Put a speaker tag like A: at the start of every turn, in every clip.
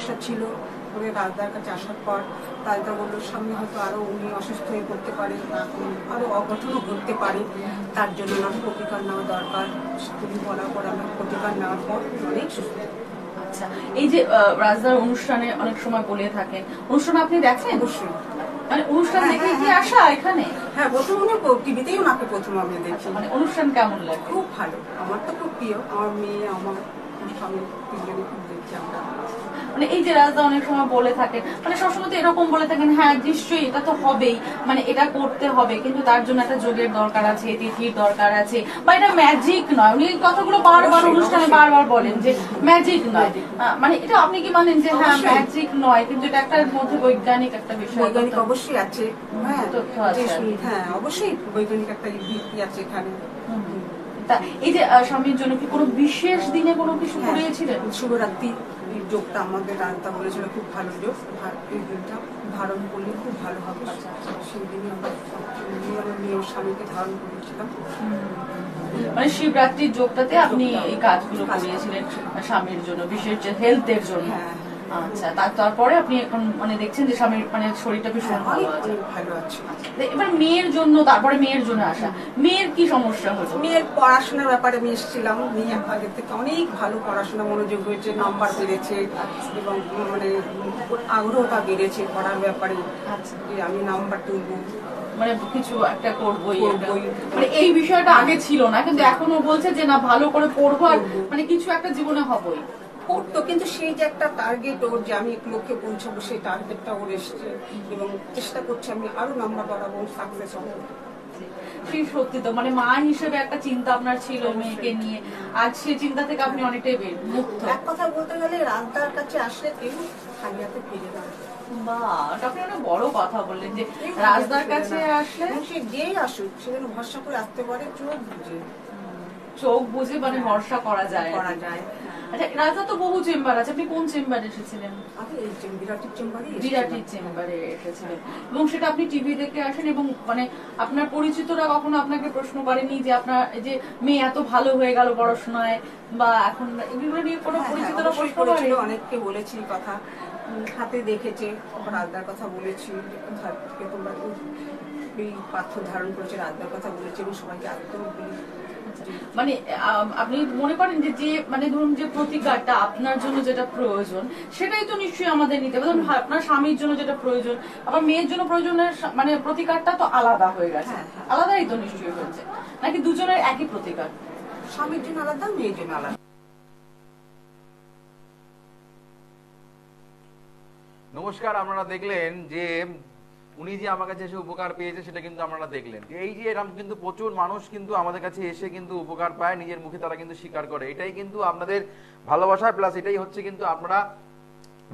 A: সমস্যা ছিল, তবে রাজদার কাছে আসার পর রাজদা বলল সামনে হয়তো আরও উনি অসুস্থ হয়ে পড়তে পারে, আরও অঘটনও ঘটতে পারে, তার জন্য আমার প্রতিকার নেওয়া দরকার। তুমি বলার পর আমার প্রতিকার নেওয়ার পর অনেক সুস্থ।
B: আচ্ছা, এই যে রাজদার অনুষ্ঠানে অনেক সময় বলে থাকেন, অনুষ্ঠান আপনি দেখেন?
A: অবশ্যই,
B: মানে অনুষ্ঠান দেখে কি আসা এখানে?
A: হ্যাঁ, প্রথম টিভিতেই ওনাকে প্রথম আমি দেখি।
B: মানে অনুষ্ঠান কেমন লাগে?
A: খুব ভালো, আমার তো খুব প্রিয়। আমার মেয়ে, আমার স্বামী, তিনজনে খুব দেখছি আমরা।
B: মানে এই যে রাজদা অনেক সময় বলে থাকেন, মানে সবসময় তো এরকম বলে থাকেন, হ্যাঁ নিশ্চয়ই এটা তো হবেই, মানে এটা করতে হবে, কিন্তু তার জন্য একটা যোগের দরকার আছে, তিথির দরকার আছে, বা এটা ম্যাজিক নয়। উনি এই কথাগুলো বারবার অনুষ্ঠানে বারবার বলেন যে ম্যাজিক নয়। মানে এটা আপনি কি মানেন যে হ্যাঁ ম্যাজিক নয়, কিন্তু এটা একটা মধ্যে বৈজ্ঞানিক একটা বিষয়?
A: বৈজ্ঞানিক অবশ্যই আছে, হ্যাঁ,
B: তথ্য আছে।
A: হ্যাঁ অবশ্যই বৈজ্ঞানিক একটা ভিত্তি আছে এখানে।
B: এই যে স্বামীর জন্য কি কোনো বিশেষ দিনে কোনো কিছু করিয়েছিলেন?
A: শিবরাত্রি যোগটা আমাদের রাজদা বলেছিল খুব ভালো যোগ, এই দিনটা ধারণ করলে খুব ভালো হবে। সেই দিনে আমরা আমার মেয়ের স্বামীকে ধারণ করেছিলাম।
B: মানে শিবরাত্রির যোগটাতে আপনি এই কাজগুলো করিয়েছিলেন স্বামীর জন্য, বিশেষ যে হেলথের জন্য। আচ্ছা, তারপরে আপনি এখন মানে দেখছেন যে স্বামীর মানে শরীরটা ভীষণ ভালো আছে। এবার মেয়ের জন্য, তারপরে মেয়ের জন্য আসা, মেয়ের কি সমস্যা হলো?
A: মেয়ের পড়াশোনার ব্যাপারে আমি এসেছিলাম। মেয়ে আগের থেকে অনেক ভালো পড়াশোনা মনোযোগ হয়েছে, নাম্বার বেড়েছে এবং মানে আগ্রহটা বেড়েছে পড়ার ব্যাপারে। আমি নাম্বার তুলবো,
B: মানে কিছু একটা করবোই, মানে এই বিষয়টা আগে ছিল না, কিন্তু এখনো বলছে যে না ভালো করে পড়বো আর মানে কিছু একটা জীবনে হবই।
A: করতো, কিন্তু সেই যে একটা টার্গেট ওর, যে আমি লক্ষ্যে পৌঁছাবো, সেই টার্গেটটা ওর এসছে এবং চেষ্টা করছে আমি আরো নাম্বার বাড়াবো, সাকসেস হবো।
B: সেই সত্যি তো, মানে মা হিসেবে একটা চিন্তা আপনার ছিল মেয়েকে নিয়ে, আজ সেই চিন্তা থেকে আপনি অনেকটাই মুক্ত।
A: এক কথা বলতে গেলে রাজদার কাছে আসলে কেউ খালি হাতে ফিরে না।
B: আপনি অনেক বড় কথা বললেন যে রাজদার কাছে আসলে
A: সে যেই আসুক সে যেন ভরসা করে আসতে পারে, চোখ বুঝে
B: মানে ভরসা করা যায়। আচ্ছা, রাজা তো বহু চেম্বার আছে, আপনি কোন চেম্বারে এসেছিলেন? বিরাটির চেম্বারে এসেছিলেন, এবং সেটা আপনি টিভি দেখে আসেন, এবং মানে আপনার পরিচিতরা কখনো আপনাকে প্রশ্ন করেনি যে আপনার যে মেয়ে এত ভালো হয়ে গেল পড়াশোনায়, বা এখন এগুলো নিয়ে কোনো পরিচিতরা প্রশ্ন করে?
A: অনেককে বলেছি কথা, হাতে দেখেছে, রাজদার কথা বলেছি, তোমরা এই পাথর ধারণ করেছে, রাজদার কথা বলেছি এবং সবাইকে আদর বলি।
B: মানে আপনি মনে করেন যে যে মানে ধরুন যে প্রতিকারটা আপনার জন্য যেটা প্রয়োজন সেটাই তো নিশ্চয়ই আমাদের নিতে হবে। ধরুন আপনার স্বামীর জন্য যেটা প্রয়োজন, আবার মেয়ের জন্য প্রয়োজনের মানে প্রতিকারটা তো আলাদা হয়ে গেছে, আলাদাই তো নিশ্চয়ই হয়েছে, নাকি দুজনের একই প্রতিকার?
A: স্বামীর জন্য আলাদা, মেয়ের জন্য আলাদা।
C: নমস্কার, আপনারা দেখলেন যে উনি যে আমার কাছে এসে উপকার পেয়েছে সেটা কিন্তু আপনারা দেখলেন। এই যে এরকম কিন্তু প্রচুর মানুষ কিন্তু আমাদের কাছে এসে কিন্তু উপকার পায়, নিজের মুখে তারা কিন্তু স্বীকার করে। এটাই কিন্তু আপনাদের ভালোবাসা, প্লাস এটাই হচ্ছে কিন্তু আপনারা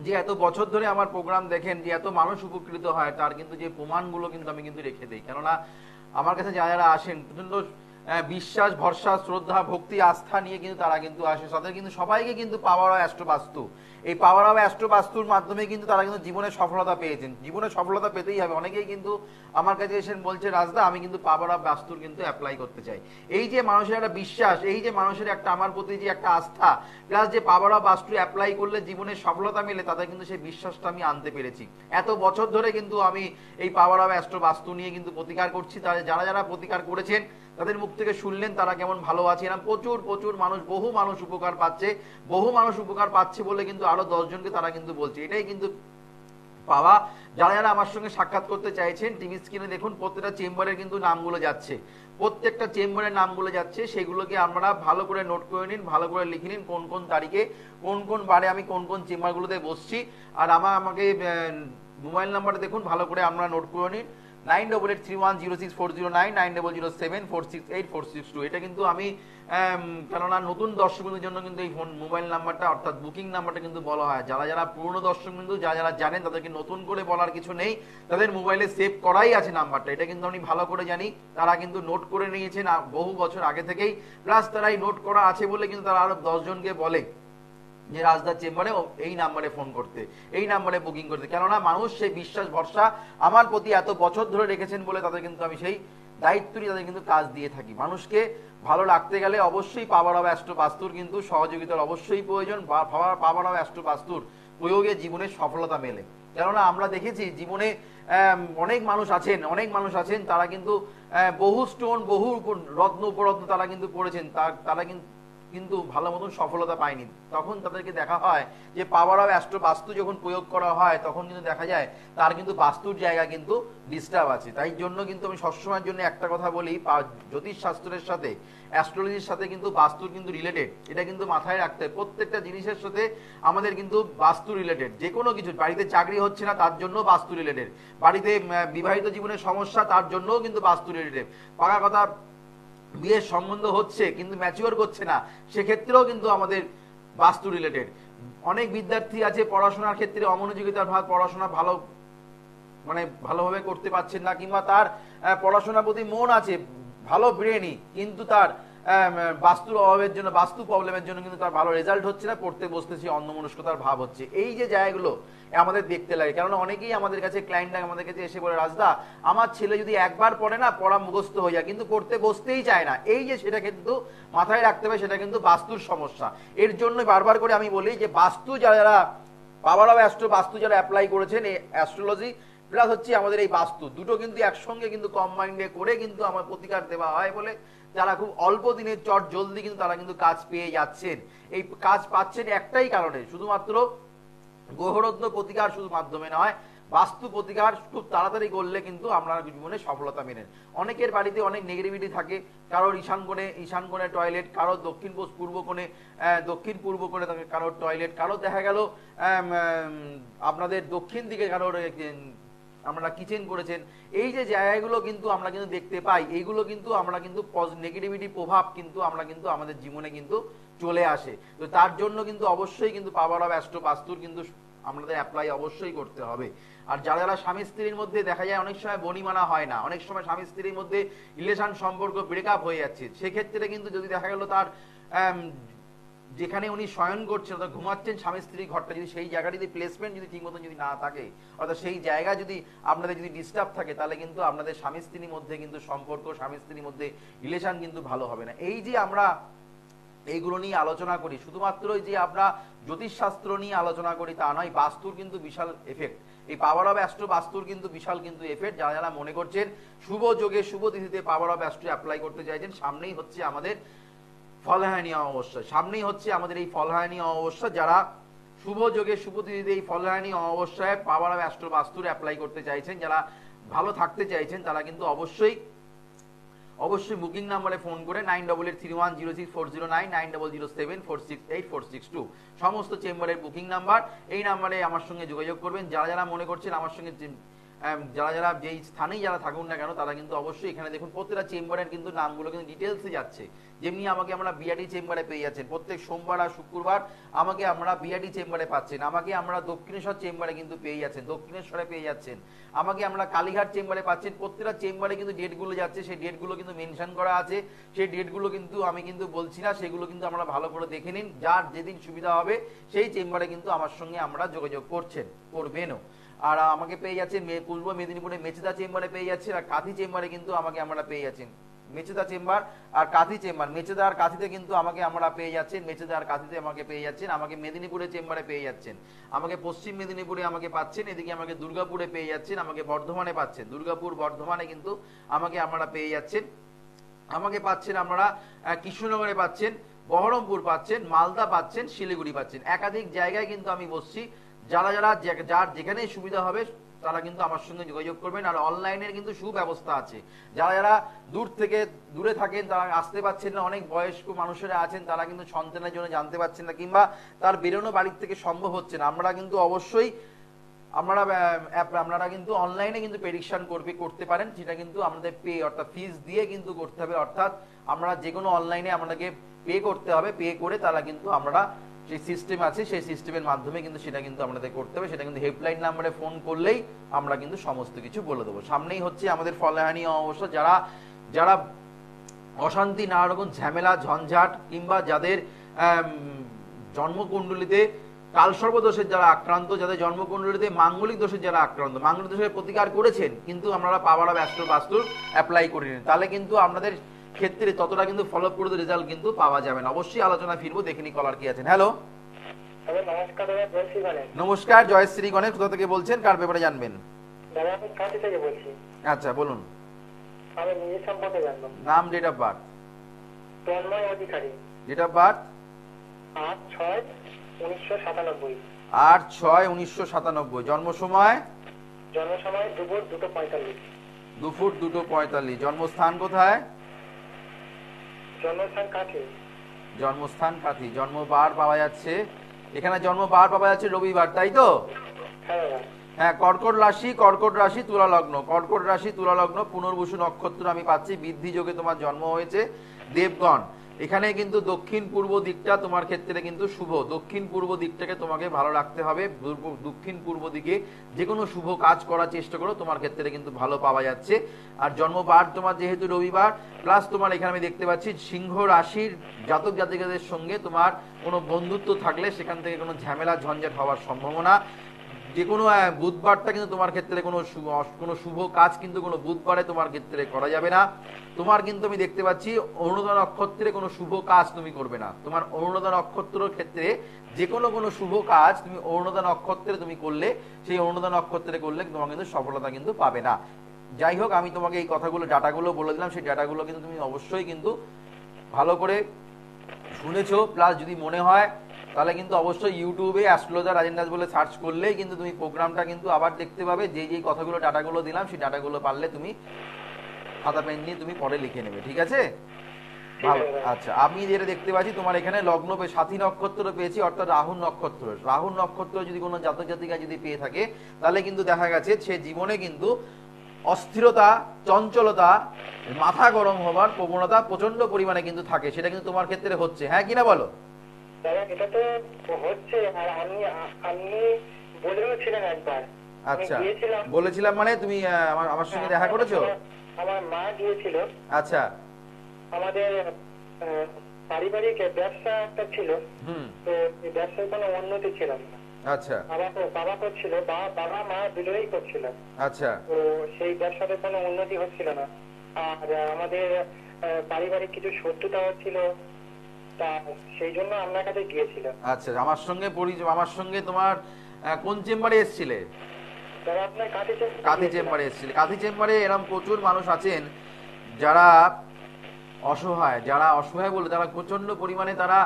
C: যে এত বছর ধরে আমার প্রোগ্রাম দেখেন, যে এত মানুষ উপকৃত হয়, তার কিন্তু যে প্রমাণগুলো কিন্তু আমি কিন্তু রেখে দিই। কেননা আমার কাছে যারা আসেন প্রচন্ড বিশ্বাস, ভরসা, শ্রদ্ধা, ভক্তি, আস্থা নিয়ে কিন্তু তারা কিন্তু আসে। তাদের কিন্তু সবাইকে কিন্তু পাওয়ার অফ অ্যাস্ট্রো বাস্তু, এই পাওয়ার অফ অ্যাস্ট্রো বাস্তুর মাধ্যমে কিন্তু তারা কিন্তু জীবনে সফলতা পেয়েছেন। জীবনে সফলতা পেতেই হবে। অনেকেই কিন্তু আমার কাছে এসে বলছে রাজদা আমি কিন্তু পাওয়ার অফ বাস্তুর কিন্তু অ্যাপ্লাই করতে চাই। এই যে মানুষের একটা বিশ্বাস, এই যে মানুষের একটা আমার প্রতি যে একটা আস্থা, প্লাস যে পাওয়ার অফ বাস্তু অ্যাপ্লাই করলে জীবনে সফলতা মেলে, তাদের কিন্তু সেই বিশ্বাসটা আমি আনতে পেরেছি। এত বছর ধরে কিন্তু আমি এই পাওয়ার অফ অ্যাস্ট্রো বাস্তু নিয়ে কিন্তু প্রতিকার করছি। তাদের যারা যারা প্রতিকার করেছেন তাদের মুখ থেকে শুনলেন তারা কেমন ভালো আছে। এরকম প্রচুর প্রচুর মানুষ, বহু মানুষ উপকার পাচ্ছে। বহু মানুষ উপকার পাচ্ছে বলে কিন্তু আরো 10 জনকে তারা কিন্তু বলছে। এটাই কিন্তু পাওয়া। যারা যারা আমার সঙ্গে সাক্ষাৎ করতে চাইছেন টিভি স্ক্রিনে দেখুন প্রত্যেকটা চেম্বারের কিন্তু নামগুলো যাচ্ছে, প্রত্যেকটা চেম্বারের নামগুলো যাচ্ছে। সেগুলোকে আপনারা ভালো করে নোট করে নিন, ভালো করে লিখে নিন কোন কোন তারিখে কোন কোন বারে আমি কোন কোন চেম্বারগুলোতে বসছি। আর আমাকে মোবাইল নাম্বারটা দেখুন ভালো করে আপনারা নোট করে নিন, 9883106409, 9007468462। এটা কিন্তু আমি কেননা নতুন দর্শকদের জন্য কিন্তু এই ফোন মোবাইল নাম্বারটা অর্থাৎ বুকিং নাম্বারটা কিন্তু বলা হয়। যারা যারা পুরনো দর্শক কিন্তু যারা যারা জানেন তাদেরকে নতুন করে বলার কিছু নেই, তাদের মোবাইলে সেভ করাই আছে নাম্বারটা। এটা কিন্তু আমি ভালো করে জানি, তারা কিন্তু নোট করে নিয়েছেন বহু বছর আগে থেকেই। প্লাস তারা এই নোট করা আছে বলে কিন্তু তারা আরো 10 জনকে বলে যে রাজদার চেম্বারে এই নাম্বারে ফোন করতে, এই নাম্বারে বুকিং করতে। কেননা মানুষ সেই বিশ্বাস ভরসা আমার প্রতি এত বছর ধরে রেখেছেন বলে তাদের কিন্তু আমি সেই দায়িত্ব নিয়ে তাদের কিন্তু কাজ দিয়ে থাকি। মানুষকে ভালো রাখতে গেলে অবশ্যই পাওয়ার অফ অ্যাস্ট্রো বাস্তুর কিন্তু সহযোগিতার অবশ্যই প্রয়োজন। পাওয়ার অফ অ্যাস্ট্রো বাস্তুর প্রয়োগে জীবনে সফলতা মেলে। কেননা আমরা দেখেছি জীবনে অনেক মানুষ আছেন তারা কিন্তু বহু স্টোন, বহু রত্ন উপরত্ন তারা কিন্তু পড়েছেন, তারা কিন্তু ভালো মতন সফলতা পায়নি। তখন তাদেরকে দেখা হয় যে পাওয়ার অফ অ্যাস্ট্রো বাস্তু যখন প্রয়োগ করা হয় তখন কিন্তু দেখা যায় তার কিন্তু বাস্তুর জায়গা কিন্তু ডিস্টার্ব আছে। তাই জন্য কিন্তু আমি সবসময়ের জন্য একটা কথা বলি, জ্যোতিষ শাস্ত্রের সাথে অ্যাস্ট্রোলজির সাথে কিন্তু বাস্তুর কিন্তু রিলেটেড, এটা কিন্তু মাথায় রাখতে হয়। প্রত্যেকটা জিনিসের সাথে আমাদের কিন্তু বাস্তু রিলেটেড। যে কোনো কিছু, বাড়িতে চাকরি হচ্ছে না তার জন্য বাস্তু রিলেটেড, বাড়িতে বিবাহিত জীবনের সমস্যা তার জন্যও কিন্তু বাস্তু রিলেটেড, পাকা কথা বিয়ের সম্বন্ধ হচ্ছে কিন্তু ম্যাচিওর করছে না সেক্ষেত্রেও কিন্তু আমাদের বাস্তু রিলেটেড। অনেক বিদ্যার্থী আছে পড়াশোনার ক্ষেত্রে অমনোযোগিতার ভাব, পড়াশোনা ভালোভাবে করতে পারছেন না, কিংবা তার পড়াশোনার প্রতি মন আছে, ভালো ব্রেনই, কিন্তু তার বাস্তুর অভাবের জন্য, বাস্তু প্রবলেমের জন্য কিন্তু তার ভালো রেজাল্ট হচ্ছে না, পড়তে বসতেছি অন্যমনস্কতার ভাব হচ্ছে। এই যে জায়গাগুলো আমাদের দেখতে লাগে, কেননা অনেকেই আমাদের কাছে ক্লায়েন্টরা আমাদের কাছে এসে বলে, রাজদা আমার ছেলে যদি একবার পড়ে না পড়া মুখস্থ হয়ে যায় কিন্তু পড়তে বসতেই চায় না। এই যে সেটা কিন্তু মাথায় রাখতে হবে, সেটা কিন্তু বাস্তুর সমস্যা। এর জন্য বারবার করে আমি বলি যে বাস্তু যারা পাওয়ার অফ অ্যাস্ট্রো বাস্তু যারা অ্যাপ্লাই করেছেন, এই অ্যাস্ট্রোলজি প্লাস হচ্ছে আমাদের এই বাস্তু দুটো কিন্তু একসঙ্গে কিন্তু কম্বাইন্ডে করে কিন্তু আমার প্রতিকার দেওয়া হয় বলে যারা খুব অল্প দিনের চট জলদি কিন্তু তারা কিন্তু কাজ পেয়ে যাচ্ছেন। এই কাজ পাচ্ছেন একটাই কারণে, শুধুমাত্র গ্রহরত্ন প্রতিকার শুধু মাধ্যমে নয়, বাস্তু প্রতিকার খুব তাড়াতাড়ি করলে কিন্তু আপনার জীবনে সফলতা মেলেন। অনেকের বাড়িতে অনেক নেগেটিভিটি থাকে, কারোর ঈশান কোণে টয়লেট, কারোর দক্ষিণ পূর্ব কোণে থাকে কারোর টয়লেট, কারোর দেখা গেল আপনাদের দক্ষিণ দিকে কারোর আমরা কিচেন করেছেন। এই যে জায়গাগুলো কিন্তু আমরা কিন্তু দেখতে পাই, এইগুলো কিন্তু আমরা কিন্তু নেগেটিভিটি প্রভাব কিন্তু আমরা কিন্তু আমাদের জীবনে কিন্তু চলে আসে। তো তার জন্য কিন্তু অবশ্যই কিন্তু পাওয়ার অফ অ্যাস্ট্রো বাস্তুর কিন্তু আমাদের অ্যাপ্লাই অবশ্যই করতে হবে। আর যারা স্বামী স্ত্রীর মধ্যে দেখা যায় অনেক সময় বনিমানা হয় না, অনেক সময় স্বামী স্ত্রীর মধ্যে রিলেশন সম্পর্ক ব্রেকআপ হয়ে যাচ্ছে, সেক্ষেত্রে কিন্তু যদি দেখা গেল তার যেখানে উনি শয়ন করছেন অর্থাৎ ঘুমাচ্ছেন স্বামী স্ত্রী ঘরটা, যদি সেই জায়গাটিতে প্লেসমেন্ট যদি ঠিক মতন যদি না থাকে, অর্থাৎ সেই জায়গা যদি আপনাদের যদি ডিস্টার্ব থাকে, তাহলে কিন্তু আপনাদের স্বামী স্ত্রীর মধ্যে কিন্তু সম্পর্ক, স্বামী স্ত্রীর মধ্যে রিলেশন কিন্তু ভালো হবে না। এই যে আমরা এইগুলো নিয়ে আলোচনা করি, শুধুমাত্র যে আমরা জ্যোতিষশাস্ত্র নিয়ে আলোচনা করি তা নয়, বাস্তুর কিন্তু বিশাল এফেক্ট, এই পাওয়ার অফ অ্যাস্ট্রো বাস্তুর কিন্তু বিশাল কিন্তু এফেক্ট। যারা মনে করছেন শুভ যোগে শুভ তিথিতে পাওয়ার অফ অ্যাস্ট্রো অ্যাপ্লাই করতে চাইছেন, সামনেই হচ্ছে আমাদের ফলহানি অমাবস্যা, সামনেই হচ্ছে আমাদের এই ফলহানি অমাবস্যা। যারা শুভ যোগে শুভ তিথিতে এই ফলহানি অমাবস্যায় পাওয়ার অফ অ্যাস্ট্রো বাস্তুর অ্যাপ্লাই করতে চাইছেন, যারা ভালো থাকতে চাইছেন, তারা কিন্তু অবশ্যই বুকিং নাম্বারে ফোন করে 9883106409 9007468462 সমস্ত চেম্বারের বুকিং নাম্বার। এই নাম্বারে আমার সঙ্গে যোগাযোগ করবেন। যারা মনে করছেন আমার সঙ্গে, যারা যেই স্থানেই যারা থাকুন না কেন, তারা কিন্তু অবশ্যই এখানে দেখুন প্রত্যেকটা চেম্বারের কিন্তু নামগুলো কিন্তু ডিটেলসে যাচ্ছে। যেমনি আমাকে আমরা বিআরডি চেম্বারে পেয়ে যাচ্ছেন, প্রত্যেক সোমবার আর শুক্রবার আমাকে আমরা বিআরডি চেম্বারে পাচ্ছেন, আমাকে আমরা দক্ষিণেশ্বর চেম্বারে কিন্তু পেয়ে যাচ্ছেন, দক্ষিণেশ্বরে পেয়ে যাচ্ছেন, আমাকে আমরা কালীঘাট চেম্বারে পাচ্ছেন। প্রত্যেকটা চেম্বারে কিন্তু ডেটগুলো যাচ্ছে, সেই ডেটগুলো কিন্তু মেনশন করা আছে, সেই ডেটগুলো কিন্তু আমি কিন্তু বলছি না, সেগুলো কিন্তু আমরা ভালো করে দেখে নিন। যার যেদিন সুবিধা হবে সেই চেম্বারে কিন্তু আমার সঙ্গে আমরা যোগাযোগ করবেনও। আর আমাকে পেয়ে যাচ্ছেন পূর্ব মেদিনীপুরে মেচেদা চেম্বারে পেয়ে যাচ্ছেন, আর কাঁথি চেম্বারে কিন্তু আমাকে আমরা পেয়ে যাচ্ছেন। মেচেদা চেম্বার আর কাঁথি চেম্বার, মেচেদা আর কাঁথিতে কিন্তু আমাকে আমরা পেয়ে যাচ্ছেন, মেচেদা আর কাঁথিতে আমাকে পেয়ে যাচ্ছেন, আমাকে মেদিনীপুরের চেম্বারে পেয়ে যাচ্ছেন, আমাকে পশ্চিম মেদিনীপুরে আমাকে পাচ্ছেন, এদিকে আমাকে দুর্গাপুরে পেয়ে যাচ্ছেন, আমাকে বর্ধমানে পাচ্ছেন, দুর্গাপুর বর্ধমানে কিন্তু আমাকে আপনারা পেয়ে যাচ্ছেন, আমাকে পাচ্ছেন আপনারা কৃষ্ণনগরে পাচ্ছেন, বহরমপুর পাচ্ছেন, মালদা পাচ্ছেন, শিলিগুড়ি পাচ্ছেন। একাধিক জায়গায় কিন্তু আমি বসছি। যার যেখানে সুবিধা হবে তারা কিন্তু আমার সঙ্গে যোগাযোগ করবেন। আর অনলাইনের কিন্তু সুব্যবস্থা আছে। যারা দূরে থাকেন, তারা আসতে পারছেন না, অনেক বয়স্ক মানুষেরা আছেন, তারা কিন্তু সন্তানের জন্য জানতে পারছেন না, কিংবা তার বেরোনো বাড়ির থেকে সম্ভব হচ্ছে না, আমরা কিন্তু অবশ্যই আপনারা কিন্তু অনলাইনে কিন্তু প্রেডিকশন করতে পারেন। সেটা কিন্তু আমাদের পে অর্থাৎ ফিস দিয়ে কিন্তু করতে হবে, অর্থাৎ আমরা যে কোনো অনলাইনে আপনাকে পে করতে হবে, পে করে তারা কিন্তু আমরা সেই সিস্টেম আছে, সেই সিস্টেমের মাধ্যমে কিন্তু সেটা কিন্তু আমাদের করতে হবে। সেটা কিন্তু হেল্পলাইন নাম্বারে ফোন করলেই আমরা কিন্তু সমস্ত কিছু বলে দেবো। সামনেই হচ্ছে আমাদের ফলহানি অমাবস্যা। যারা অশান্তি, নানা রকম ঝামেলা ঝঞ্ঝাট, কিংবা যাদের জন্মকুণ্ডলিতে কালসর্প দোষের যারা আক্রান্ত, যাদের জন্মকুণ্ডলিতে মাঙ্গলিক দোষের যারা আক্রান্ত, মাঙ্গলিক দোষের প্রতিকার করেছেন কিন্তু আপনারা পাওয়ার অফ অ্যাস্ট্রো বাস্তুর অ্যাপ্লাই করে নিন, তাহলে কিন্তু আপনাদের ক্ষেত্রে ততটা কিন্তু ফলপ্রদ রেজাল্ট কিন্তু পাওয়া যাবে না। অবশ্যই আলোচনা ফিরবো, দেখে নি কলার কি আছেন। হ্যালো,
D: হ্যালো, নমস্কার দাদা, বলছি গণেশ।
C: নমস্কার, জয়শ্রী গণেশ। কোথা থেকে বলছেন, কার ব্যাপারে জানবেন?
D: দাদা আমি কাঁথি থেকে বলছি।
C: আচ্ছা বলুন।
D: আমি নিজের সম্পর্কে জানলাম।
C: নাম, date of birth.
D: Tanmoy Adhikari.
C: Date of birth
D: 8/6/1997।
C: 8/6/1997। জন্ম সময়?
D: জন্ম সময় দুপুর 2:45।
C: দুপুর 2:45। জন্মস্থান কোথায়?
D: জন্মস্থান কাঁথি।
C: জন্মস্থান কাঁথি। জন্মবার পাওয়া যাচ্ছে এখানে, জন্মবার পাওয়া যাচ্ছে রবিবার, তাই তো?
D: হ্যাঁ দাদা।
C: হ্যাঁ, কর্কট রাশি তুলা লগ্ন। কর্কট রাশি তুলা লগ্ন, পুনর্বসু নক্ষত্র আমি পাচ্ছি। বৃদ্ধি যোগে তোমার জন্ম হয়েছে। দেবগণ, এখানে কিন্তু দক্ষিণ পূর্ব দিকটা তোমার ক্ষেত্রে কিন্তু শুভ। দক্ষিণ পূর্ব দিকটাকে তোমাকে ভালো রাখতে হবে। দক্ষিণ পূর্ব দিকে যে কোনো শুভ কাজ করার চেষ্টা করো, তোমার ক্ষেত্রে কিন্তু ভালো পাওয়া যাচ্ছে। আর জন্মবার তোমার যেহেতু রবিবার, প্লাস তোমার এখানে আমি দেখতে পাচ্ছি সিংহ রাশির জাতক জাতিকাদের সঙ্গে তোমার কোনো বন্ধুত্ব থাকলে সেখান থেকে কোনো ঝামেলা ঝঞ্ঝাট হওয়ার সম্ভাবনা। যে কোনো বুধবারটা কিন্তু তোমার ক্ষেত্রে কোনো শুভ কাজ কিন্তু কোনো বুধবারে তোমার ক্ষেত্রে করা যাবে না। তোমার কিন্তু আমি দেখতে পাচ্ছি অরুণোদয় নক্ষত্রে কোনো শুভ কাজ তুমি করবে না। তোমার অরুণোদয় নক্ষত্রের ক্ষেত্রে যে কোনো শুভ কাজ তুমি অরুণোদয় নক্ষত্রে তুমি করলে, সেই অরুণোদয় নক্ষত্রে করলে তোমার কিন্তু সফলতা কিন্তু পাবে না। যাই হোক, আমি তোমাকে এই কথাগুলো ডাটাগুলো বলে দিলাম। সেই ডাটাগুলো কিন্তু তুমি অবশ্যই কিন্তু ভালো করে শুনেছো। প্লাস যদি মনে হয় তাহলে কিন্তু অবশ্যই ইউটিউবে অ্যাস্ট্রোলজার রাজেন দাস বলে সার্চ করলেই কিন্তু তুমি প্রোগ্রামটা কিন্তু আবার দেখতে পাবে। যেই কথাগুলো ডাটাগুলো দিলাম, সেই ডাটাগুলো পারলে তুমি খাতা পেন নিয়ে তুমি পরে লিখে নেবে, ঠিক আছে? ভালো। আচ্ছা, আমি যেটা দেখতে পাচ্ছি তোমার এখানে লগ্ন সাথী নক্ষত্র পেয়েছি, অর্থাৎ রাহুর নক্ষত্র। রাহুর নক্ষত্র যদি কোনো জাতক জাতিকা যদি পেয়ে থাকে, তাহলে কিন্তু দেখা গেছে সে জীবনে কিন্তু অস্থিরতা, চঞ্চলতা, মাথা গরম হবার প্রবণতা প্রচন্ড পরিমাণে কিন্তু থাকে। সেটা কিন্তু তোমার ক্ষেত্রে হচ্ছে, হ্যাঁ কিনা বলো?
D: দাদা এটা তো হচ্ছে, আর আপনি বলেও ছিলেন একবার।
C: আচ্ছা,
D: আমি গিয়েছিলাম।
C: বলেছিলাম মানে তুমি আমার সঙ্গে দেখা করেছো?
D: আমার মা গিয়েছিল।
C: আচ্ছা।
D: আমাদের পারিবারিক ব্যবসা একটা ছিল। তো এই ব্যবসায় কোনো উন্নতি ছিল না।
C: আচ্ছা।
D: বাবা করছিল, বাবা মা দুজনেই করছিল।
C: আচ্ছা।
D: তো সেই ব্যবসাতে কোনো উন্নতি হচ্ছিল না। আর আমাদের পারিবারিক কিছু শত্রুতাও ছিল, তা সেই জন্য আপনার কাছে গিয়েছিল।
C: আচ্ছা, আমার সঙ্গে তোমার কোন চেম্বারে এসেছিলে?
D: তারা আপনার
C: কাঁথি চেম্বারে এসেছিলে। কাঁথি চেম্বারে এরকম প্রচুর মানুষ আছেন যারা অসহায় বলে তারা প্রচন্ড পরিমাণে তারা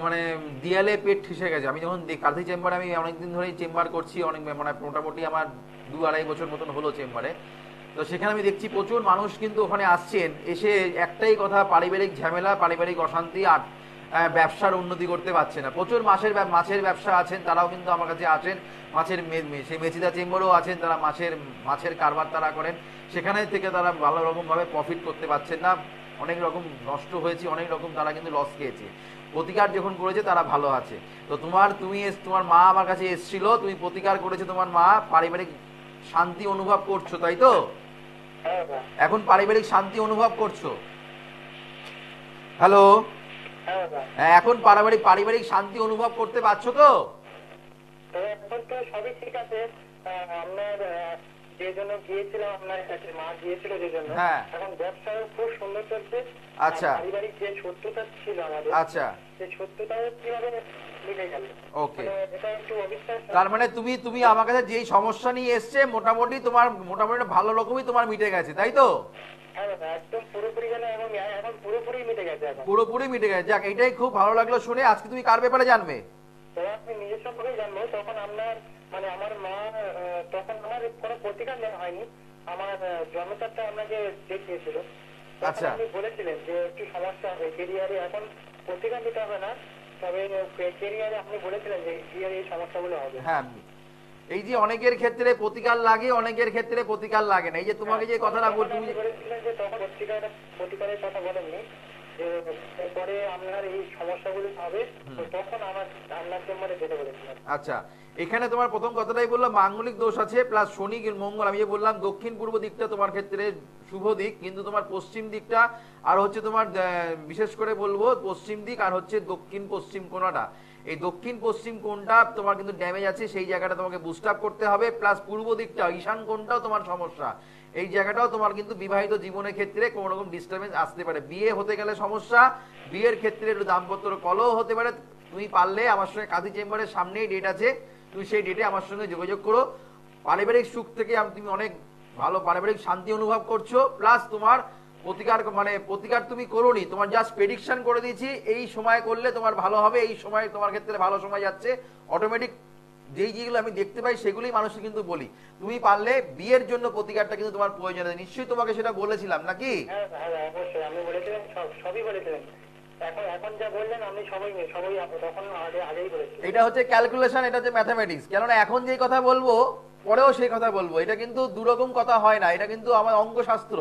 C: মানে দেয়ালে পেট ঠেসে গেছে। আমি যখন কাঁথি চেম্বারে, আমি অনেকদিন ধরেই চেম্বার করছি, অনেক মানে মোটামুটি আমার 2-2.5 বছর মতন হলো চেম্বারে। তো সেখানে আমি দেখছি প্রচুর মানুষ কিন্তু ওখানে আসছেন, এসে একটাই কথা, পারিবারিক ঝামেলা, পারিবারিক অশান্তি, আর ব্যবসার উন্নতি করতে পারছে না। প্রচুর মাছের ব্যবসা আছেন, তারাও কিন্তু আমার কাছে আছেন। সেই মেচিদা চেম্বারও আছেন, তারা মাছের কারবার তারা করেন। সেখানে থেকে তারা ভালো রকমভাবে প্রফিট করতে পারছেন না। অনেক রকম নষ্ট হয়েছে, অনেক রকম তারা কিন্তু লস খেয়েছে। প্রতিকার যখন করেছে তারা ভালো আছে। তো তোমার মা আমার কাছে এসেছিল, তুমি প্রতিকার করেছো, তোমার মা পারিবারিক শান্তি অনুভব করছো, তাই তো? এখন পারিবারিক শান্তি অনুভব করছো? হ্যালো, হ্যাঁ, এখন পারিবারিক শান্তি অনুভব করতে পারছো তো?
D: এখন তো সবই ঠিক আছে। আপনার যে জন্য গিয়েছিলাম, আপনার কাছে মা গিয়েছিল যে জন্য, এখন ব্যবসাও খুব সুন্দর চলছে।
C: আচ্ছা।
D: পারিবারিক যে শত্রুতা ছিল আমাদের,
C: আচ্ছা,
D: সেই শত্রুতাও কিভাবে মিটে গেল।
C: ওকে।
D: এটা একটু অবিশ্বাস।
C: তার মানে তুমি আমার কাছে যেই সমস্যা নিয়ে এসছে মোটামুটি ভালো রকমই তোমার মিটে গেছে, তাই তো?
D: একদম পুরোপুরি যেন এখন পুরোপুরি মিটে গেছে।
C: পুরোপুরি মিটে গেছে, যাক, এটাই খুব ভালো লাগলো শুনে। আজকে তুমি কার ব্যাপারে জানবে?
D: আপনি নিজের সম্পর্কে জানবো। তখন আপনার মানে আমার মা, তখন আমার কোনো প্রতিকার নেওয়া হয়নি। আমার জন্মচারটা আপনাকে দেখিয়েছিল।
C: আচ্ছা।
D: আপনি বলেছিলেন যে একটু সমস্যা হবে কেরিয়ারে, এখন প্রতিকার নিতে হবে না, তবে কেরিয়ারে আপনি বলেছিলেন যে কেরিয়ারে এই সমস্যাগুলো হবে।
C: হ্যাঁ, এই যে অনেকের ক্ষেত্রে প্রতিকার লাগে, অনেকের ক্ষেত্রে প্রতিকার লাগে না। এই যে তোমাকে যে কথাটা
D: বলেছিলেন যে তখন প্রতিকারের কথা বলেননি, যে পরে আপনার এই সমস্যাগুলো হবে, তখন আপনার চেম্বারে যেতে বলেছিলেন।
C: আচ্ছা, এখানে তোমার প্রথম কথাটাই বললাম মাঙ্গলিক দোষ আছে, প্লাস শনি মঙ্গল। আমি যে বললাম দক্ষিণ পূর্ব দিকটা তোমার ক্ষেত্রে শুভ দিক, কিন্তু তোমার পশ্চিম দিকটা আর হচ্ছে তোমার বিশেষ করে বলবো পশ্চিম দিক আর হচ্ছে দক্ষিণ পশ্চিম কোণাটা, এই দক্ষিণ পশ্চিম কোণটা তোমার কিন্তু ড্যামেজ আছে। সেই জায়গাটা তোমাকে বুস্ট আপ করতে হবে। প্লাস পূর্ব দিকটা, ঈশান কোণটাও তোমার সমস্যা। এই জায়গাটাও তোমার কিন্তু বিবাহিত জীবনের ক্ষেত্রে কোনো রকম ডিস্টারবেন্স আসতে পারে। বিয়ে হতে গেলে সমস্যা, বিয়ের ক্ষেত্রে একটু দাম্পত্য কলহ হতে পারে। তুমি পারলে আমার সঙ্গে কাঁথি চেম্বারের সামনেই ডেট আছে, তুমি সেই ডেটে আমার সঙ্গে যোগাযোগ করো। পারিবারিক সুখ থেকে তুমি অনেক ভালো পারিবারিক শান্তি অনুভব করছো, প্লাস তোমার প্রতিকার তুমি করোনি, তোমার জাস্ট প্রেডিকশন করে দিয়েছি এই সময় করলে তোমার ভালো হবে, এই সময় তোমার ক্ষেত্রে ভালো সময় যাচ্ছে। অটোমেটিক যেই যেগুলো আমি দেখতে পাই সেগুলোই মানুষকে কিন্তু বলি। তুমি পারলে বিয়ের জন্য প্রতিকারটা কিন্তু তোমার প্রয়োজন আছে, নিশ্চয়ই তোমাকে সেটা বলেছিলাম নাকি?
D: হ্যাঁ অবশ্যই আমি বলেছিলাম, সবই বলেছিলেন। এখন যা বললেন আমি সবাই তখন আগেই বলেছি।
C: এটা হচ্ছে ক্যালকুলেশন, এটা হচ্ছে ম্যাথামেটিক্স। কেননা এখন যেই কথা বলবো পরেও সেই কথা বলবো, এটা কিন্তু দুরকম কথা হয় না, এটা কিন্তু আমার অঙ্কশাস্ত্র।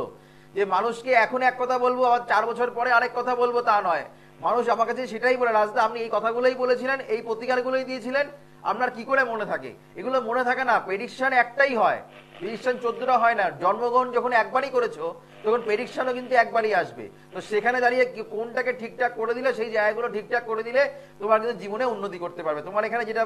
C: যে মানুষকে এখন এক কথা বলবো আবার 4 বছর পরে আরেক কথা বলবো তা নয়। মানুষ আমার কাছে সেটাই বলে, রাজদা আপনি এই কথাগুলোই বলেছিলেন, এই প্রতিকারগুলোই দিয়েছিলেন, আপনার কি করে মনে থাকে? এগুলো মনে থাকে না, প্রেডিকশন একটাই হয়, প্রেডিকশন 14টা হয় না। জন্মগ্রহণ যখন একবারই করেছো তখন প্রেডিকশনও কিন্তু একবারই আসবে। তো সেখানে দাঁড়িয়ে কোনটাকে ঠিকঠাক করে দিলে, সেই জায়গাগুলো ঠিকঠাক করে দিলে তোমার কিন্তু জীবনে উন্নতি করতে পারবে। তোমার এখানে যেটা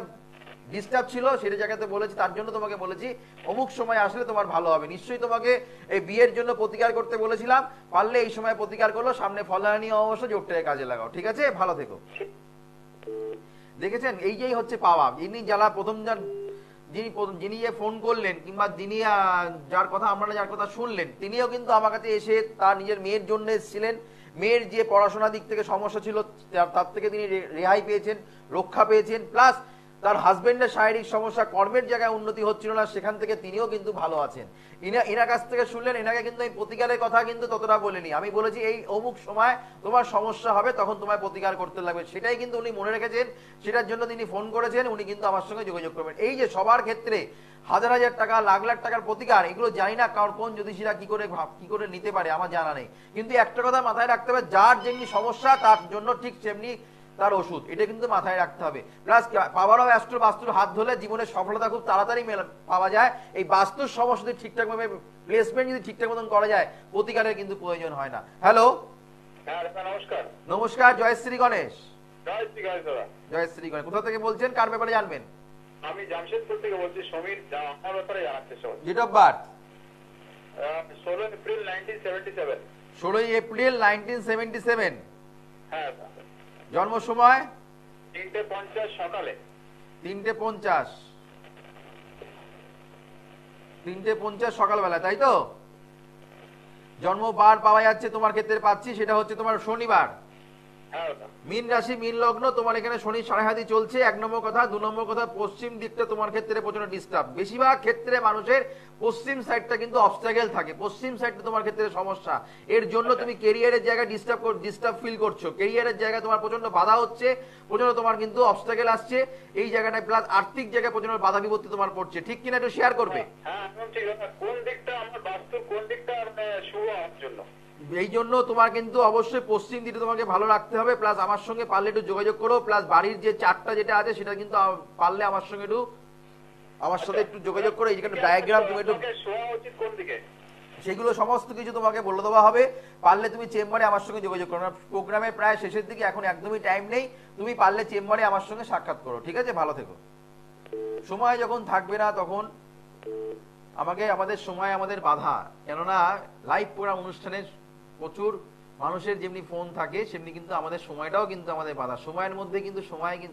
C: ডিস্টার্ব ছিল সেটা জায়গাতে বলেছি, তার জন্য তোমাকে বলেছি অমুক সময় আসলে তোমার ভালো হবে। নিশ্চয়ই তোমাকে এই বিয়ের জন্য প্রতিকার করতে বলেছিলাম, পারলে এই সময় প্রতিকার করলো, সামনে ফলানি অবশ্য জোরটাকে কাজে লাগাও। ঠিক আছে, ভালো থেকো। দেখেছেন, এই যেই হচ্ছে পাওয়া। যিনি যারা প্রথম যিনি ফোন করলেন, কিংবা যিনি যার কথা শুনলেন, তিনিও কিন্তু আমার কাছে এসে তার নিজের মেয়ের জন্য এসেছিলেন। মেয়ের যে পড়াশোনার দিক থেকে সমস্যা ছিল তার থেকে তিনি রেহাই পেয়েছেন, রক্ষা পেয়েছেন, প্লাস তার হাজবেন্ডের শারীরিক সমস্যা, কর্মের জায়গায় উন্নতি হচ্ছিল না, সেখান থেকে তিনিও কিন্তু ভালো আছেন। এনার কাছ থেকে শুনলেন। এনাকে কিন্তু এই প্রতিকারের কথা কিন্তু ততটা বলিনি, আমি বলেছি এই অমুক সময় তোমার সমস্যা হবে, তখন তোমায় প্রতিকার করতে লাগবে। সেটাই কিন্তু উনি মনে রেখেছেন, সেটার জন্য তিনি ফোন করেছেন। উনি কিন্তু আমার সঙ্গে যোগাযোগ করবেন। এই যে সবার ক্ষেত্রে হাজার হাজার টাকা, লাখ লাখ টাকার প্রতিকার, এগুলো জানি না কার কোন জ্যোতিষীরা কি করে নিতে পারে, আমার জানা নেই। কিন্তু একটা কথা মাথায় রাখতে হবে, যার যেমনি সমস্যা তার জন্য ঠিক সেমনি তার ওষুধ, এটা কিন্তু মাথায় রাখতে হবে। প্লাস পাওয়ার অফ অ্যাস্ট্রো বাস্তুর হাত ধরলে জীবনের সফলতা খুব তাড়াতাড়ি পাওয়া যায়। এই বাস্তুর সমস্যা যদি ঠিকঠাক ভাবে প্লেসমেন্ট যদি ঠিকঠাক মতন করা যায়, প্রতিকারের কিন্তু প্রয়োজন হয় না। হ্যালো,
D: নমস্কার।
C: নমস্কার, জয়শ্রী গণেশ।
D: জয়শ্রী গণেশ দাদা।
C: জয়শ্রী গণেশ, কোথা থেকে বলছেন, কার ব্যাপারে জানবেন?
D: আমি জামশেদপুর থেকে বলছি, সমীর আমার ব্যাপারে জানাতে চাই।
C: Date of birth
D: 16 April 1977।
C: 16 April 1977।
D: হ্যাঁ।
C: জন্ম সময়
D: 3:50 সকালে।
C: 3:50 সকালবেলা, তাই তো? জন্মবার পাওয়া যাচ্ছে তোমার ক্ষেত্রে, পাচ্ছি সেটা হচ্ছে তোমার শনিবার। মীন রাশি, মীন লগ্ন, তোমার এখানে শনি সাড়ে চলছে, 1 নম্বর কথা। 2 নম্বর কথা, পশ্চিম দিকটা তোমার ক্ষেত্রে প্রচন্ড ডিস্টার্ব। বেশিরভাগ ক্ষেত্রে মানুষের পশ্চিম সাইডটা কিন্তু অবস্ট্রাগল থাকে, পশ্চিম সাইডটা তোমার ক্ষেত্রে সমস্যা। এর জন্য তুমি ক্যারিয়ারের জায়গায় ডিস্টার্ব ফিল করছো, ক্যারিয়ারের জায়গায় তোমার প্রচন্ড বাধা হচ্ছে, প্রচন্ড তোমার কিন্তু অবস্ট্রাগল আসছে এই জায়গাটায়। প্লাস আর্থিক জায়গায় প্রচন্ড বাধা বিপত্তি তোমার পড়ছে, ঠিক কিনা একটু শেয়ার করবে?
D: কোন দিকটা আমার বাস্তু, কোন দিকটা শুভ হওয়ার জন্য?
C: এই জন্য তোমার কিন্তু অবশ্যই পশ্চিম দিকে তোমাকে ভালো রাখতে হবে। প্লাস আমার সঙ্গে পারলে একটু যোগাযোগ করো। প্লাস বাড়ির যে চারটা যেটা আছে সেটা কিন্তু পারলে আমার সঙ্গে আমার সাথে একটু যোগাযোগ করো। এইখানে ডায়াগ্রাম তুমি একটু, সেগুলো সমস্ত কিছু তোমাকে বলে দেওয়া হবে। পারলে তুমি চেম্বারে আমার সঙ্গে যোগাযোগ করো। প্রোগ্রামের প্রায় শেষের দিকে, এখন একদমই টাইম নেই। তুমি পারলে চেম্বারে আমার সঙ্গে সাক্ষাৎ করো, ঠিক আছে? ভালো থেকো। সময় যখন থাকবে না তখন আমাদের সময় আমাদের বাধা। কেননা লাইভ প্রোগ্রাম অনুষ্ঠানে প্রচুর মানুষের যেমনি ফোন থাকে, সেমনি কিন্তু আমাদের সময়টাও কিন্তু আমাদের বাধা। সময়ের মধ্যে কিন্তু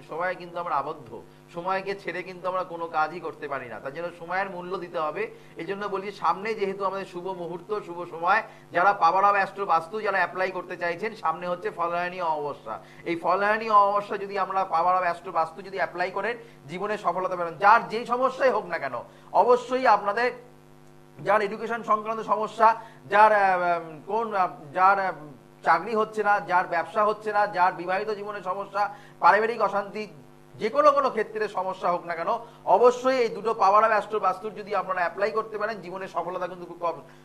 C: সবাই কিন্তু আমরা আবদ্ধ, সময়কে ছেড়ে কিন্তু আমরা কোনো কাজই করতে পারি না। তার জন্য সময়ের মূল্য দিতে হবে। এই জন্য বলি, সামনে যেহেতু আমাদের শুভ মুহূর্ত, শুভ সময়, যারা পাওয়ার অফ অ্যাস্ট্রো বাস্তু যারা অ্যাপ্লাই করতে চাইছেন, সামনে হচ্ছে ফলহানি অমাবস্যা। এই ফলহানি অমাবস্যা যদি আমরা পাওয়ার অফ অ্যাস্ট্রো বাস্তু যদি অ্যাপ্লাই করেন, জীবনে সফলতা পাবেন। যার যেই সমস্যাই হোক না কেন, অবশ্যই আপনাদের যার এডুকেশন সংক্রান্ত সমস্যা, যার চাকরি হচ্ছে না, যার ব্যবসা হচ্ছে না, যার বিবাহিত জীবনের সমস্যা, পারিবারিক অশান্তি, যে কোনো ক্ষেত্রে সমস্যা হোক না কেন, অবশ্যই এই দুটো পাওয়ার অফ অ্যাস্ট্রো বাস্তুর যদি আপনারা অ্যাপ্লাই করতে পারেন, জীবনের সফলতা কিন্তু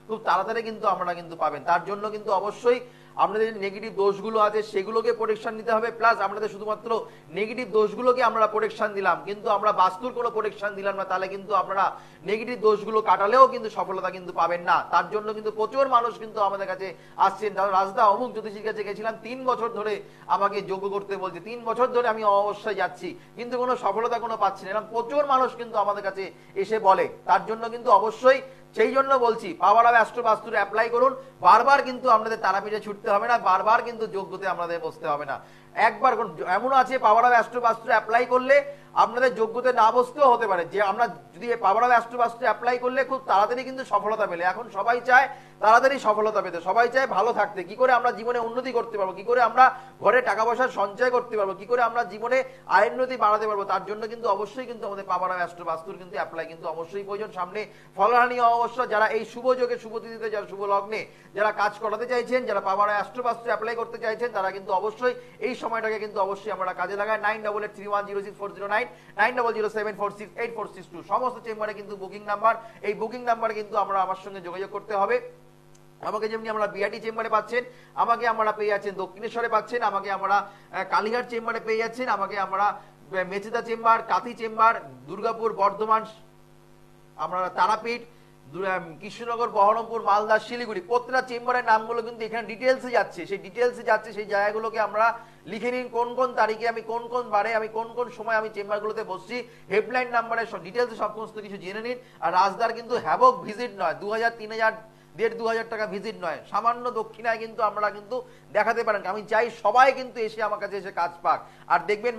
C: খুব তাড়াতাড়ি কিন্তু আপনারা কিন্তু পাবেন। তার জন্য কিন্তু অবশ্যই আপনাদের যে নেগেটিভ দোষগুলো আছে সেগুলোকে প্রোটেকশন দিতে হবে। প্লাস আপনাদের শুধুমাত্র নেগেটিভ দোষগুলোকে আমরা প্রোটেকশন দিলাম, কিন্তু আমরা বাস্তুর কোনো প্রোটেকশন দিলাম না, তাহলে কিন্তু আপনারা নেগেটিভ দোষগুলো কাটালেও কিন্তু সফলতা কিন্তু পাবেন না। তার জন্য কিন্তু প্রচুর মানুষ কিন্তু আমাদের কাছে আসছেন, রাজদা অমুক জ্যোতিষীর কাছে গেছিলাম, 3 বছর ধরে আমাকে যোগ্য করতে বলছে, 3 বছর ধরে আমি অবশ্যই যাচ্ছি, কিন্তু কোনো সফলতা কোনো পাচ্ছি না। এরকম প্রচুর মানুষ কিন্তু আমাদের কাছে এসে বলে। তার জন্য কিন্তু অবশ্যই, সেই জন্য বলছি, পাওয়ার অফ অ্যাস্ট্রো বাস্তুর অ্যাপ্লাই করুন। বারবার কিন্তু আপনাদের তারাপীঠে ছুটতে হবে না, বারবার কিন্তু যোগ্যতে আপনাদের বসতে হবে না। একবার এমন আছে পাওয়ার অফ অ্যাস্ট্রো বাস্তু অ্যাপ্লাই করলে আপনাদের যোগ্যতা না বসতেও হতে পারে, যে আমরা যদি পাওয়ার অফ অ্যাস্ট্রো বাস্তু অ্যাপ্লাই করলে খুব তাড়াতাড়ি কিন্তু সফলতা পেলে, এখন সবাই চায় তাড়াতাড়ি সফলতা পেতে, সবাই চায় ভালো থাকতে, কি করে আমরা জীবনে উন্নতি করতে পারবো, কি করে আমরা ঘরে টাকা পয়সা সঞ্চয় করতে পারবো, কি করে আমরা জীবনে আয়ের উন্নতি বাড়াতে পারবো, তার জন্য কিন্তু অবশ্যই কিন্তু আমাদের পাওয়ার অফ অ্যাস্ট্রো বাস্তুর কিন্তু অ্যাপ্লাই কিন্তু অবশ্যই প্রয়োজন। সামনে ফলহানি অবশ্য যারা এই শুভ যোগে শুভ তিথিতে যারা শুভ লগ্নে যারা কাজ করাতে চাইছেন, যারা পাওয়ার অফ অ্যাস্ট্রো বাস্তু অ্যাপ্লাই করতে চাইছেন, তারা কিন্তু অবশ্যই এই সময়টাকে কিন্তু অবশ্যই আমরা কাজে লাগাই। 9883106409 9007468462 সমস্ত চেম্বারে কিন্তু বুকিং নাম্বার, এই বুকিং নাম্বার কিন্তু আমরা আমার সঙ্গে যোগাযোগ করতে হবে। আমাকে যেমনি আমরা বিআরটি চেম্বারে পাচ্ছেন, আমাকে আমরা পেয়ে যাচ্ছেন দক্ষিণেশ্বরে পাচ্ছেন, আমাকে আমরা কালীঘাট চেম্বারে পেয়ে যাচ্ছেন, আমাকে আমরা মেচেদা চেম্বার, কাথি চেম্বার, দুর্গাপুর, বর্ধমান, আমরা তারাপীঠ, কৃষ্ণনগর, বহরমপুর, মালদা, শিলিগুড়ি, প্রত্যেকটা চেম্বারের নামগুলো কিন্তু এখানে ডিটেলসে যাচ্ছে, সেই ডিটেলসে যাচ্ছে, সেই জায়গাগুলোকে আমরা লিখে নিন কোন কোন তারিখে আমি কোন কোন বারে আমি কোন কোন সময় আমি চেম্বারগুলোতে বসছি, হেল্পলাইন নাম্বারে সব ডিটেলসে সমস্ত কিছু জেনে নিন। আর রাজদার কিন্তু হ্যাভক ভিজিট নয়, 2000, 3000, 1500 টাকা ভিজিট নয়, সামান্য দক্ষিণায় কিন্তু আমরা কিন্তু দেখাতে পারেন। আমি চাই সবাই কিন্তু এসে আমার কাছে এসে কাজ পাক। আর দেখবেন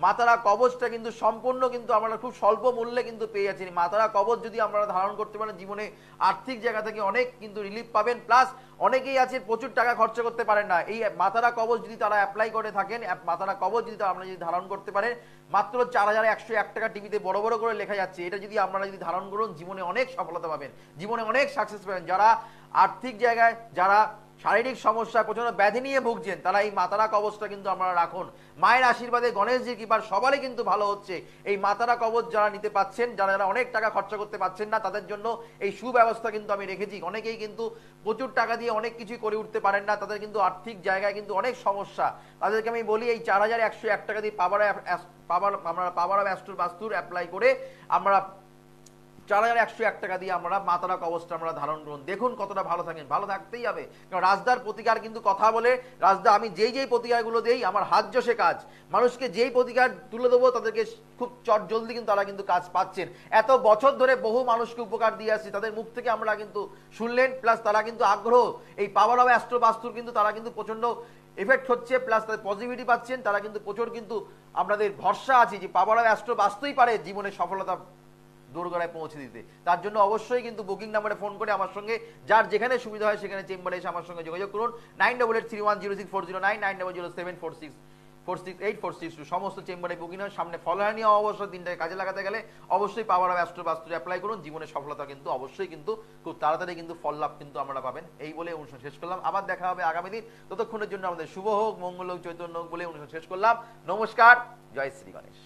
C: মাতারা কবচটা কিন্তু সম্পূর্ণ কিন্তু আমরা খুব স্বল্প মূল্যে কিন্তু পেয়ে যাচ্ছি। মাতারা কবচ যদি আপনারা ধারণ করতে পারেন, জীবনে আর্থিক জায়গা থেকে অনেক কিন্তু রিলিফ পাবেন। প্লাস অনেকেই আছে প্রচুর টাকা খরচা করতে পারেন না, এই মাতারা কবচ যদি তারা অ্যাপ্লাই করে থাকেন, মাতারা কবচ যদি আমরা যদি ধারণ করতে পারেন, মাত্র 4101 টাকা টিভিতে বড় বড় করে লেখা যাচ্ছে, এটা যদি আপনারা যদি ধারণ করুন, জীবনে অনেক সফলতা পাবেন, জীবনে অনেক সাকসেস পাবেন। যারা আর্থিক জায়গায়, যারা শারীরিক সমস্যা প্রচন্ড ব্যাধি নিয়ে ভুগছেন, তারা এই মাতারা কবচটা কিন্তু আপনারা রাখুন। মায়ের আশীর্বাদে, গণেশজির কৃপার সবারই কিন্তু ভালো হচ্ছে। এই মাতারা কবচ যারা নিতে পাচ্ছেন, যারা অনেক টাকা খরচা করতে পারছেন না, তাদের জন্য এই সুব্যবস্থা কিন্তু আমি রেখেছি। অনেকেই কিন্তু প্রচুর টাকা দিয়ে অনেক কিছুই করে উঠতে পারেন না, তাদের কিন্তু আর্থিক জায়গায় কিন্তু অনেক সমস্যা, তাদেরকে আমি বলি এই 4101 টাকা দিয়ে পাওয়ার অফ অ্যাস্ট্রো বাস্তুর অ্যাপ্লাই করে আমরা 4101 টাকা দিয়ে আমরা মাতারা কবচটা আমরা ধারণ করুন, দেখুন কতটা ভালো থাকেন। ভালো থাকতেই হবে, কারণ রাজদার প্রতিকার কিন্তু কথা বলে, রাজদা আমি যেই প্রতিকারগুলো দেই আমার হাত যশে কাজ, মানুষকে যেই প্রতিকার তুলে দেবো তাদেরকে খুব চট জলদি কিন্তু তারা কিন্তু কাজ পাচ্ছেন। এত বছর ধরে বহু মানুষকে উপকার দিয়ে আসছি, তাদের মুখ থেকে আমরা কিন্তু শুনলেন, প্লাস তারা কিন্তু আগ্রহ এই পাওয়ার অফ অ্যাস্ট্রো বাস্তুর কিন্তু তারা কিন্তু প্রচন্ড এফেক্ট হচ্ছে, প্লাস তাদের পজিটিভিটি পাচ্ছেন, তারা কিন্তু প্রচুর কিন্তু আপনাদের ভরসা আছে যে পাওয়ার অফ অ্যাস্ট্রো বাস্তুই পারে জীবনে সফলতা দোরগোড়ায় পৌঁছে দিতে। তার জন্য অবশ্যই কিন্তু বুকিং নাম্বারে ফোন করে আমার সঙ্গে যার যেখানে সুবিধা হয় সেখানে চেম্বারে এসে আমার সঙ্গে যোগাযোগ করুন। 9883106409 9007468462 সমস্ত চেম্বারে বুকিং হয়। সামনে ফলহানি অবশ্যই দিনটাকে কাজে লাগাতে গেলে অবশ্যই পাওয়ার অফ অ্যাস্ট্রো বাস্তু অ্যাপ্লাই করুন, জীবনে সফলতা কিন্তু অবশ্যই কিন্তু খুব তাড়াতাড়ি কিন্তু ফল লাভ কিন্তু আমরা পাবেন। এই বলে অনুষ্ঠান শেষ করলাম, আবার দেখা হবে আগামী দিন। ততক্ষণের জন্য আমাদের শুভ হোক, মঙ্গল হোক, চৈতন্য হোক বলে অনুষ্ঠান শেষ করলাম। নমস্কার, জয় শ্রী গণেশ।